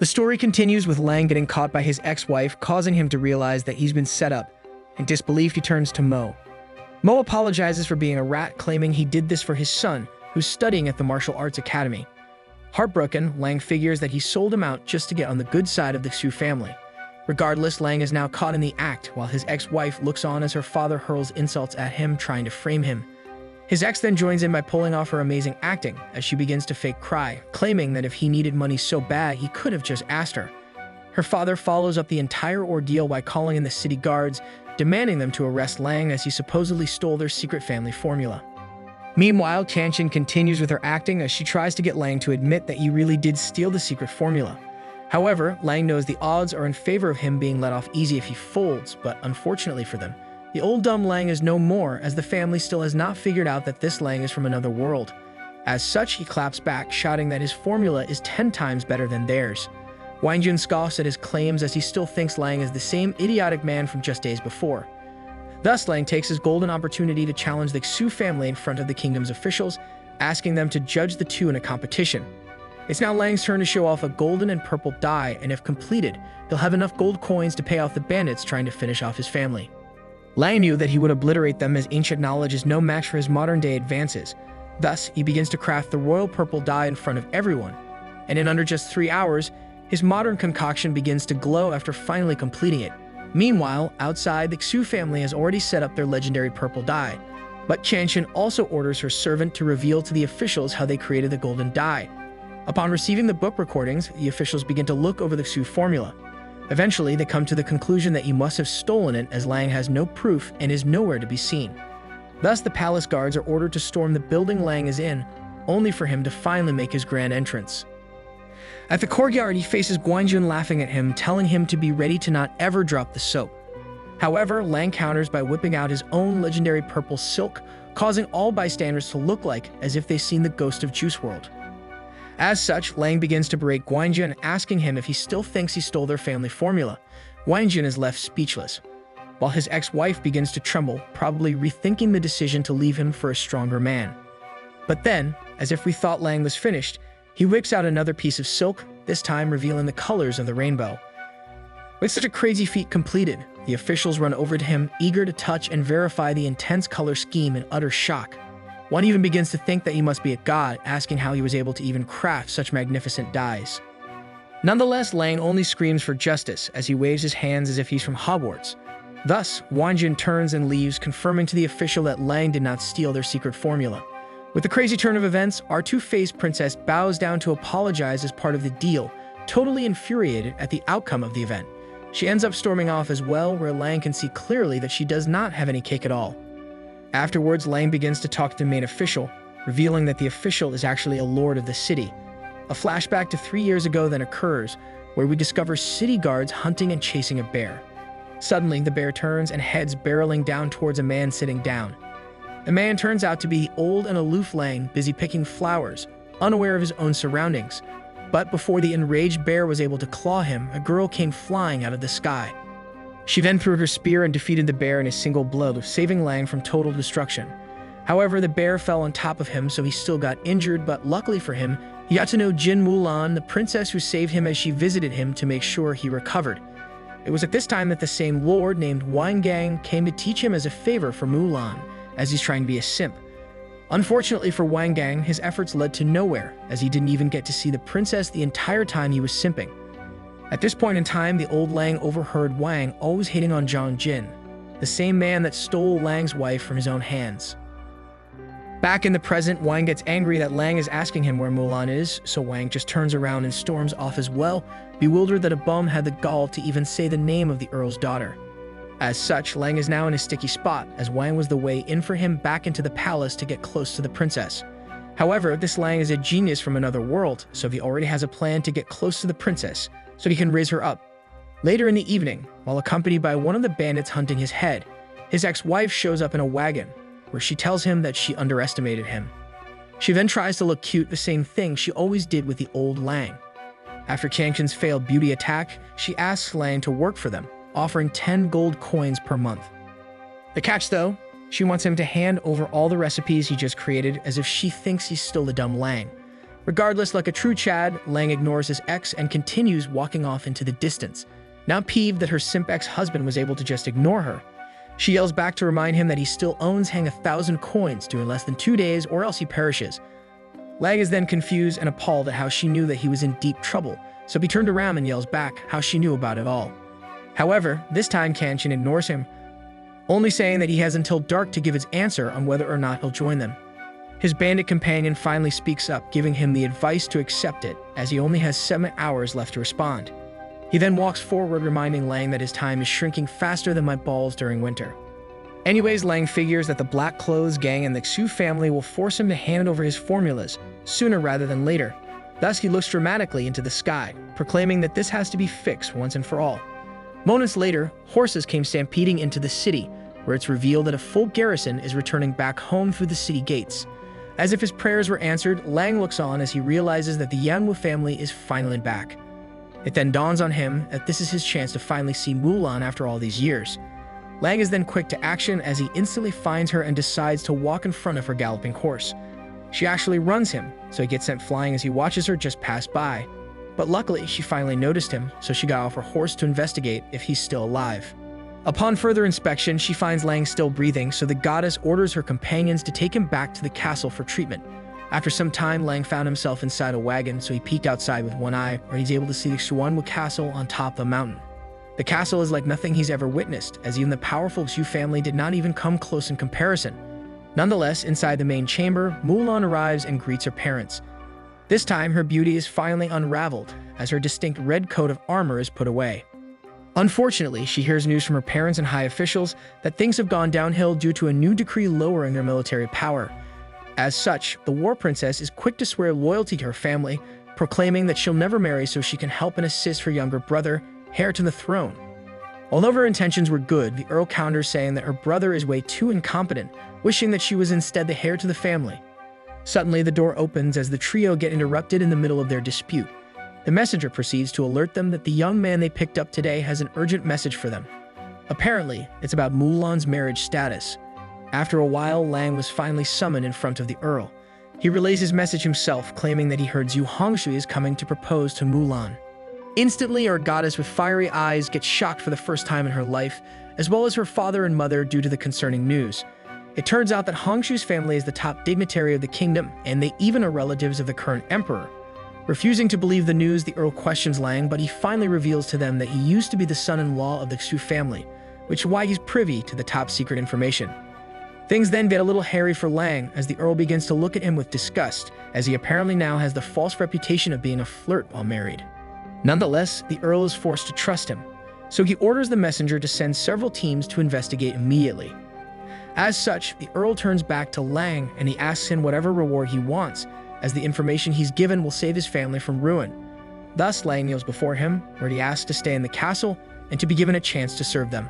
The story continues with Lang getting caught by his ex-wife, causing him to realize that he's been set up. In disbelief, he turns to Mo. Mo apologizes for being a rat, claiming he did this for his son, who's studying at the martial arts academy. Heartbroken, Lang figures that he sold him out just to get on the good side of the Xu family. Regardless, Lang is now caught in the act, while his ex-wife looks on as her father hurls insults at him, trying to frame him. His ex then joins in by pulling off her amazing acting, as she begins to fake cry, claiming that if he needed money so bad, he could have just asked her. Her father follows up the entire ordeal by calling in the city guards, demanding them to arrest Lang as he supposedly stole their secret family formula. Meanwhile, Tianqin continues with her acting as she tries to get Lang to admit that he really did steal the secret formula. However, Lang knows the odds are in favor of him being let off easy if he folds, but unfortunately for them, the old dumb Lang is no more, as the family still has not figured out that this Lang is from another world. As such, he claps back, shouting that his formula is 10 times better than theirs. Wangjun scoffs at his claims as he still thinks Lang is the same idiotic man from just days before. Thus, Lang takes his golden opportunity to challenge the Xu family in front of the kingdom's officials, asking them to judge the two in a competition. It's now Lang's turn to show off a golden and purple die, and if completed, he'll have enough gold coins to pay off the bandits trying to finish off his family. Lang knew that he would obliterate them, as ancient knowledge is no match for his modern-day advances. Thus, he begins to craft the royal purple dye in front of everyone, and in under just 3 hours, his modern concoction begins to glow after finally completing it. Meanwhile, outside, the Xu family has already set up their legendary purple dye, but Tianqin also orders her servant to reveal to the officials how they created the golden dye. Upon receiving the book recordings, the officials begin to look over the Xu formula. Eventually, they come to the conclusion that he must have stolen it, as Lang has no proof and is nowhere to be seen. Thus, the palace guards are ordered to storm the building Lang is in, only for him to finally make his grand entrance. At the courtyard, he faces Guanjun laughing at him, telling him to be ready to not ever drop the soap. However, Lang counters by whipping out his own legendary purple silk, causing all bystanders to look like as if they've seen the ghost of Juice WRLD. As such, Lang begins to berate Guanjun, asking him if he still thinks he stole their family formula. Guanjun is left speechless, while his ex-wife begins to tremble, probably rethinking the decision to leave him for a stronger man. But then, as if we thought Lang was finished, he whips out another piece of silk, this time revealing the colors of the rainbow. With such a crazy feat completed, the officials run over to him, eager to touch and verify the intense color scheme in utter shock. One even begins to think that he must be a god, asking how he was able to even craft such magnificent dyes. Nonetheless, Lang only screams for justice as he waves his hands as if he's from Hogwarts. Thus, Wanjun turns and leaves, confirming to the official that Lang did not steal their secret formula. With the crazy turn of events, our two-faced princess bows down to apologize as part of the deal, totally infuriated at the outcome of the event. She ends up storming off as well, where Lang can see clearly that she does not have any cake at all. Afterwards, Lang begins to talk to the main official, revealing that the official is actually a lord of the city. A flashback to 3 years ago then occurs, where we discover city guards hunting and chasing a bear. Suddenly, the bear turns and heads barreling down towards a man sitting down. The man turns out to be the old and aloof Lang, busy picking flowers, unaware of his own surroundings. But before the enraged bear was able to claw him, a girl came flying out of the sky. She then threw her spear and defeated the bear in a single blow, saving Lang from total destruction. However, the bear fell on top of him, so he still got injured, but luckily for him, he got to know Jin Mulan, the princess who saved him, as she visited him to make sure he recovered. It was at this time that the same lord named Wang Gang came to teach him as a favor for Mulan, as he's trying to be a simp. Unfortunately for Wang Gang, his efforts led to nowhere, as he didn't even get to see the princess the entire time he was simping. At this point in time, the old Lang overheard Wang always hating on Zhang Jin, the same man that stole Lang's wife from his own hands. Back in the present, Wang gets angry that Lang is asking him where Mulan is, so Wang just turns around and storms off as well, bewildered that a bum had the gall to even say the name of the Earl's daughter. As such, Lang is now in a sticky spot, as Wang was the way in for him back into the palace to get close to the princess. However, this Lang is a genius from another world, so he already has a plan to get close to the princess, so he can raise her up. Later in the evening, while accompanied by one of the bandits hunting his head, his ex-wife shows up in a wagon, where she tells him that she underestimated him. She then tries to look cute, the same thing she always did with the old Lang. After Tianqin's failed beauty attack, she asks Lang to work for them, offering 10 gold coins per month. The catch though, she wants him to hand over all the recipes he just created, as if she thinks he's still the dumb Lang. Regardless, like a true Chad, Lang ignores his ex and continues walking off into the distance. Now peeved that her simp ex-husband was able to just ignore her, she yells back to remind him that he still owes Hang 1,000 coins due in less than 2 days or else he perishes. Lang is then confused and appalled at how she knew that he was in deep trouble, so he turned around and yells back how she knew about it all. However, this time Kanchan ignores him, only saying that he has until dark to give his answer on whether or not he'll join them. His bandit companion finally speaks up, giving him the advice to accept it, as he only has 7 hours left to respond. He then walks forward, reminding Lang that his time is shrinking faster than my balls during winter. Anyways, Lang figures that the Black Clothes gang and the Xu family will force him to hand over his formulas sooner rather than later. Thus, he looks dramatically into the sky, proclaiming that this has to be fixed once and for all. Moments later, horses came stampeding into the city, where it's revealed that a full garrison is returning back home through the city gates. As if his prayers were answered, Lang looks on as he realizes that the Yamwoo family is finally back. It then dawns on him that this is his chance to finally see Mulan after all these years. Lang is then quick to action as he instantly finds her and decides to walk in front of her galloping horse. She actually runs him, so he gets sent flying as he watches her just pass by. But luckily, she finally noticed him, so she got off her horse to investigate if he's still alive. Upon further inspection, she finds Lang still breathing, so the goddess orders her companions to take him back to the castle for treatment. After some time, Lang found himself inside a wagon, so he peeked outside with one eye, where he's able to see the Xuanwu castle on top of the mountain. The castle is like nothing he's ever witnessed, as even the powerful Xu family did not even come close in comparison. Nonetheless, inside the main chamber, Mulan arrives and greets her parents. This time, her beauty is finally unraveled, as her distinct red coat of armor is put away. Unfortunately, she hears news from her parents and high officials that things have gone downhill due to a new decree lowering their military power. As such, the war princess is quick to swear loyalty to her family, proclaiming that she'll never marry so she can help and assist her younger brother, heir to the throne. Although her intentions were good, the Earl counters saying that her brother is way too incompetent, wishing that she was instead the heir to the family. Suddenly, the door opens as the trio get interrupted in the middle of their dispute. The messenger proceeds to alert them that the young man they picked up today has an urgent message for them. Apparently, it's about Mulan's marriage status. After a while, Lang was finally summoned in front of the Earl. He relays his message himself, claiming that he heard Zhu Hongshui is coming to propose to Mulan. Instantly, our goddess with fiery eyes gets shocked for the first time in her life, as well as her father and mother due to the concerning news. It turns out that Hongshu's family is the top dignitary of the kingdom, and they even are relatives of the current emperor. Refusing to believe the news, the Earl questions Lang, but he finally reveals to them that he used to be the son-in-law of the Xu family, which is why he's privy to the top secret information. Things then get a little hairy for Lang as the Earl begins to look at him with disgust, as he apparently now has the false reputation of being a flirt while married. Nonetheless, the Earl is forced to trust him, so he orders the messenger to send several teams to investigate immediately. As such, the Earl turns back to Lang and he asks him whatever reward he wants, as the information he's given will save his family from ruin. Thus, Lang kneels before him, where he asks to stay in the castle and to be given a chance to serve them.